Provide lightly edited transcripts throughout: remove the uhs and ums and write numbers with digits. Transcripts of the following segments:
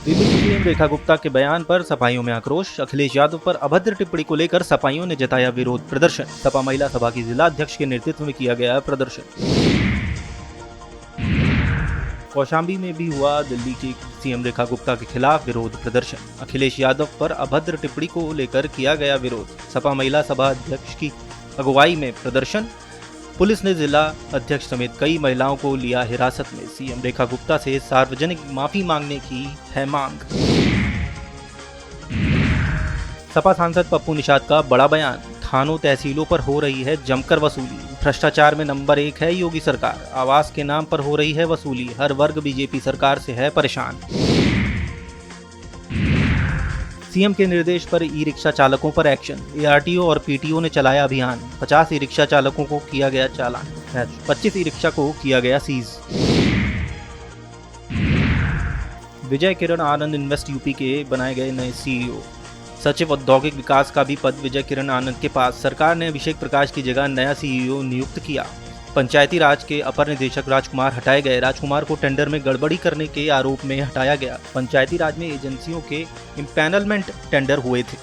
दिल्ली की सीएम रेखा गुप्ता के बयान पर सपाइयों में आक्रोश। अखिलेश यादव पर अभद्र टिप्पणी को लेकर सपाइयों ने जताया विरोध प्रदर्शन। सपा महिला सभा की जिला अध्यक्ष के नेतृत्व में किया गया प्रदर्शन। कौशाम्बी में भी हुआ दिल्ली की सीएम रेखा गुप्ता के खिलाफ विरोध प्रदर्शन। अखिलेश यादव पर अभद्र टिप्पणी को लेकर किया गया विरोध। सपा महिला सभा अध्यक्ष की अगुवाई में प्रदर्शन। पुलिस ने जिला अध्यक्ष समेत कई महिलाओं को लिया हिरासत में। सीएम रेखा गुप्ता से सार्वजनिक माफी मांगने की है मांग। सपा सांसद पप्पू निषाद का बड़ा बयान। थानों तहसीलों पर हो रही है जमकर वसूली। भ्रष्टाचार में नंबर 1 है योगी सरकार। आवास के नाम पर हो रही है वसूली। हर वर्ग बीजेपी सरकार से है परेशान। सीएम के निर्देश पर ई रिक्शा चालकों पर एक्शन। एआरटीओ और पीटीओ ने चलाया अभियान। 50 ई रिक्शा चालकों को किया गया चालान। 25 ई रिक्शा को किया गया seize. Vijay Kiran Anand invest UP के बनाए गए नए सीईओ। सचिव औद्योगिक विकास का भी पद विजय किरण आनंद के पास। सरकार ने अभिषेक प्रकाश की जगह नया सीईओ नियुक्त किया। पंचायती राज के अपर निदेशक राजकुमार हटाए गए। राजकुमार को टेंडर में गड़बड़ी करने के आरोप में हटाया गया। पंचायती राज में एजेंसियों के इम्पैनलमेंट टेंडर हुए थे।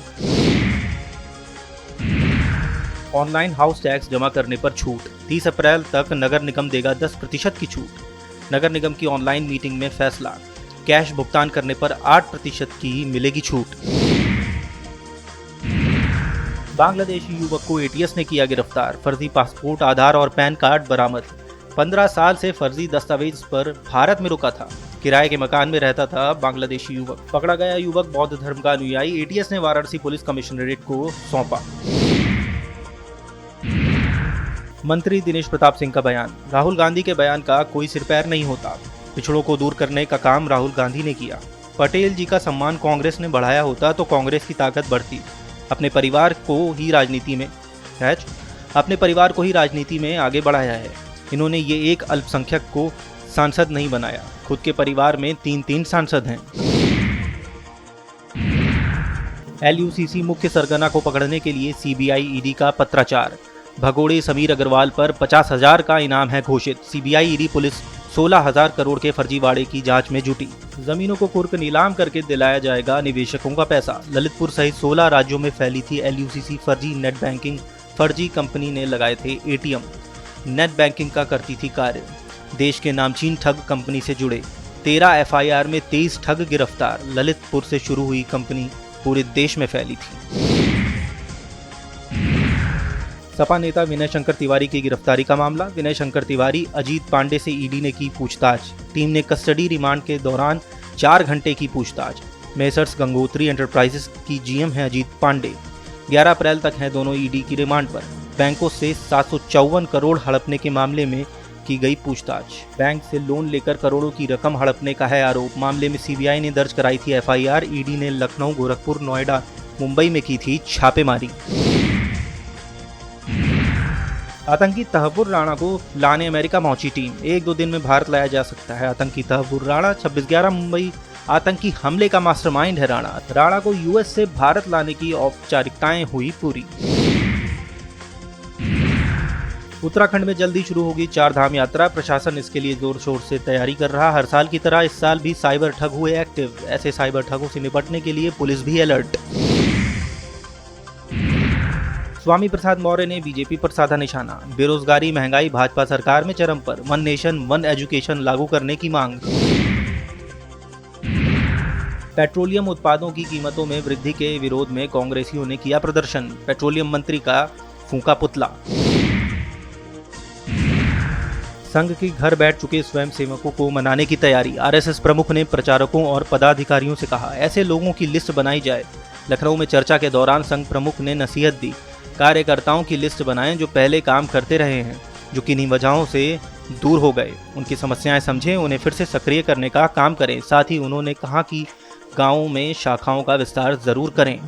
ऑनलाइन हाउस टैक्स जमा करने पर छूट। 30 अप्रैल तक नगर निगम देगा 10% की छूट। नगर निगम की ऑनलाइन मीटिंग में फैसला। कैश भुगतान करने पर 8% की मिलेगी छूट। बांग्लादेशी युवक को एटीएस ने किया गिरफ्तार। फर्जी पासपोर्ट, आधार और पैन कार्ड बरामद। 15 साल से फर्जी दस्तावेज पर भारत में रुका था। किराए के मकान में रहता था बांग्लादेशी युवक। पकड़ा गया युवक बौद्ध धर्म का अनुयायी। एटीएस ने वाराणसी पुलिस कमिश्नरेट को सौंपा। मंत्री दिनेश प्रताप सिंह का बयान। राहुल गांधी के बयान का कोई सिर पैर नहीं होता। पिछड़ों को दूर करने का काम राहुल गांधी ने किया। पटेल जी का सम्मान कांग्रेस ने बढ़ाया होता तो कांग्रेस की ताकत बढ़ती। अपने परिवार को ही राजनीति में आगे बढ़ाया है। इन्होंने ये एक अल्पसंख्यक को सांसद नहीं बनाया। खुद के परिवार में 3 सांसद हैं। एलयूसीसी मुख्य सरगना को पकड़ने के लिए सीबीआई ईडी का पत्राचार। भगोड़े समीर अग्रवाल पर 50,000 का इनाम है घोषित। सीबीआई ईडी पुलिस 16,000 करोड़ के फर्जीवाड़े की जांच में जुटी। जमीनों को कुर्क नीलाम करके दिलाया जाएगा निवेशकों का पैसा। ललितपुर सहित 16 राज्यों में फैली थी एलयूसीसी फर्जी नेट बैंकिंग। फर्जी कंपनी ने लगाए थे एटीएम। नेट बैंकिंग का करती थी कार्य। देश के नामचीन ठग कंपनी से जुड़े। 13 एफआईआर में 23 ठग गिरफ्तार। ललितपुर से शुरू हुई कंपनी पूरे देश में फैली थी। सपा नेता विनय शंकर तिवारी की गिरफ्तारी का मामला। विनय शंकर तिवारी, अजीत पांडे से ईडी ने की पूछताछ। टीम ने कस्टडी रिमांड के दौरान 4 घंटे की पूछताछ। मेसर्स गंगोत्री एंटरप्राइजेस की जीएम है अजीत पांडे। 11 अप्रैल तक हैं दोनों ईडी की रिमांड पर। बैंकों से 754 करोड़ हड़पने के मामले में की गई पूछताछ। बैंक से लोन लेकर करोड़ों की रकम हड़पने का है आरोप। मामले में सीबीआई ने दर्ज कराई थी एफआईआर। ईडी ने लखनऊ, गोरखपुर, नोएडा, मुंबई में की थी छापेमारी। आतंकी तहव्वुर राणा को लाने अमेरिका पहुंची टीम। 1-2 दिन में भारत लाया जा सकता है आतंकी तहव्वुर राणा। 26/11 मुंबई आतंकी हमले का मास्टरमाइंड है राणा को यूएस से भारत लाने की औपचारिकताएं हुई पूरी। उत्तराखंड में जल्दी शुरू होगी 4 धाम यात्रा। प्रशासन इसके लिए जोर शोर से तैयारी कर रहा। हर साल की तरह इस साल भी साइबर ठग हुए एक्टिव। ऐसे साइबर ठगों से निपटने के लिए पुलिस भी अलर्ट। स्वामी प्रसाद मौर्य ने बीजेपी पर साधा निशाना। बेरोजगारी, महंगाई भाजपा सरकार में चरम पर। 1 नेशन 1 एजुकेशन लागू करने की मांग। पेट्रोलियम उत्पादों की कीमतों में वृद्धि के विरोध में कांग्रेसियों ने किया प्रदर्शन। पेट्रोलियम मंत्री का फूंका पुतला। संघ के घर बैठ चुके स्वयंसेवकों को मनाने की तैयारी। आरएसएस प्रमुख ने प्रचारकों और पदाधिकारियों से कहा, ऐसे लोगों की लिस्ट बनाई जाए। लखनऊ में चर्चा के दौरान संघ प्रमुख ने नसीहत दी, कार्यकर्ताओं की लिस्ट बनाएं जो पहले काम करते रहे हैं, जो किन्हीं वजहों से दूर हो गए। उनकी समस्याएं समझें, उन्हें फिर से सक्रिय करने का काम करें। साथ ही उन्होंने कहा कि गांवों में शाखाओं का विस्तार जरूर करें।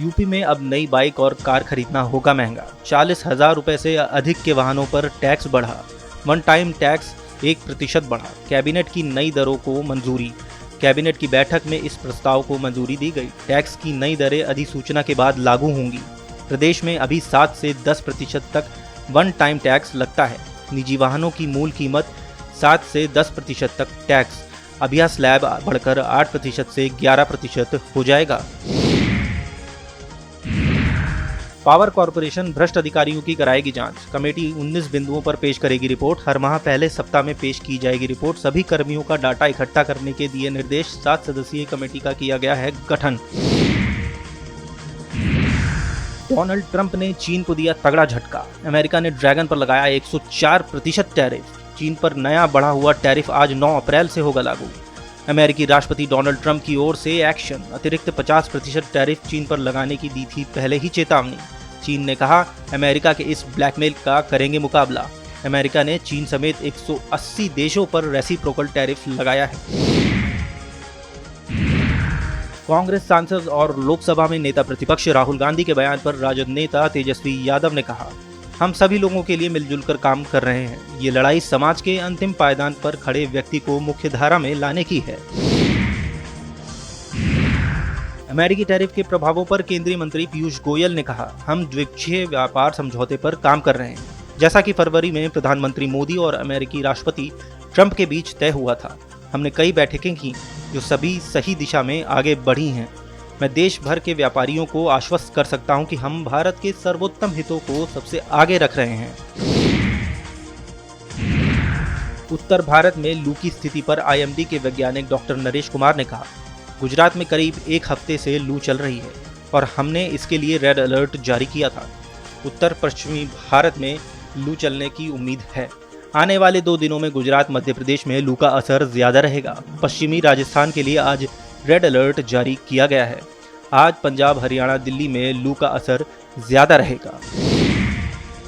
यूपी में अब नई बाइक और कार खरीदना होगा महंगा। 40,000 रुपए से अधिक के वाहनों पर टैक्स बढ़ा। 1 टाइम टैक्स 1% बढ़ा। कैबिनेट की नई दरों को मंजूरी। कैबिनेट की बैठक में इस प्रस्ताव को मंजूरी दी गई। टैक्स की नई दरें अधिसूचना के बाद लागू होंगी। प्रदेश में अभी 7 से 10% तक 1 टाइम टैक्स लगता है। निजी वाहनों की मूल कीमत 7 से 10% तक टैक्स। अब यह स्लैब बढ़कर 8% से 11% हो जाएगा। पावर कॉर्पोरेशन भ्रष्ट अधिकारियों की कराएगी जांच। कमेटी 19 बिंदुओं पर पेश करेगी रिपोर्ट। हर माह पहले सप्ताह में पेश की जाएगी रिपोर्ट। सभी कर्मियों का डाटा इकट्ठा करने के दिए निर्देश। 7 सदस्यीय कमेटी का किया गया है गठन। डोनाल्ड ट्रंप ने चीन को दिया तगड़ा झटका। अमेरिका ने ड्रैगन पर लगाया 104% टैरिफ। चीन पर नया बढ़ा हुआ टैरिफ आज 9 अप्रैल से होगा लागू। अमेरिकी राष्ट्रपति डोनाल्ड ट्रंप की ओर से एक्शन। अतिरिक्त 50% टैरिफ चीन पर लगाने की दी थी पहले ही चेतावनी। चीन ने कहा अमेरिका के इस ब्लैकमेल का करेंगे मुकाबला। अमेरिका ने चीन समेत 180 देशों पर रेसिप्रोकल टैरिफ लगाया है। कांग्रेस सांसद और लोकसभा में नेता प्रतिपक्ष राहुल गांधी के बयान पर राजद नेता तेजस्वी यादव ने कहा, हम सभी लोगों के लिए मिलजुल कर काम कर रहे हैं। ये लड़ाई समाज के अंतिम पायदान पर खड़े व्यक्ति को मुख्य धारा में लाने की है। अमेरिकी टैरिफ के प्रभावों पर केंद्रीय मंत्री पीयूष गोयल ने कहा, हम द्विपक्षीय व्यापार समझौते पर काम कर रहे हैं, जैसा कि फरवरी में प्रधानमंत्री मोदी और अमेरिकी राष्ट्रपति ट्रंप के बीच तय हुआ था। हमने कई बैठकें की जो सभी सही दिशा में आगे बढ़ी हैं। मैं देश भर के व्यापारियों को आश्वस्त कर सकता हूं कि हम भारत के सर्वोत्तम हितों को सबसे आगे रख रहे हैं। उत्तर भारत में लू की स्थिति पर आईएमडी के वैज्ञानिक डॉक्टर नरेश कुमार ने कहा, गुजरात में करीब 1 हफ्ते से लू चल रही है और हमने इसके लिए रेड अलर्ट जारी किया था। उत्तर पश्चिमी भारत में लू चलने की उम्मीद है। आने वाले 2 दिनों में गुजरात मध्य प्रदेश में लू का असर ज्यादा रहेगा। पश्चिमी राजस्थान के लिए आज रेड अलर्ट जारी किया गया है। आज पंजाब, हरियाणा, दिल्ली में लू का असर ज्यादा रहेगा।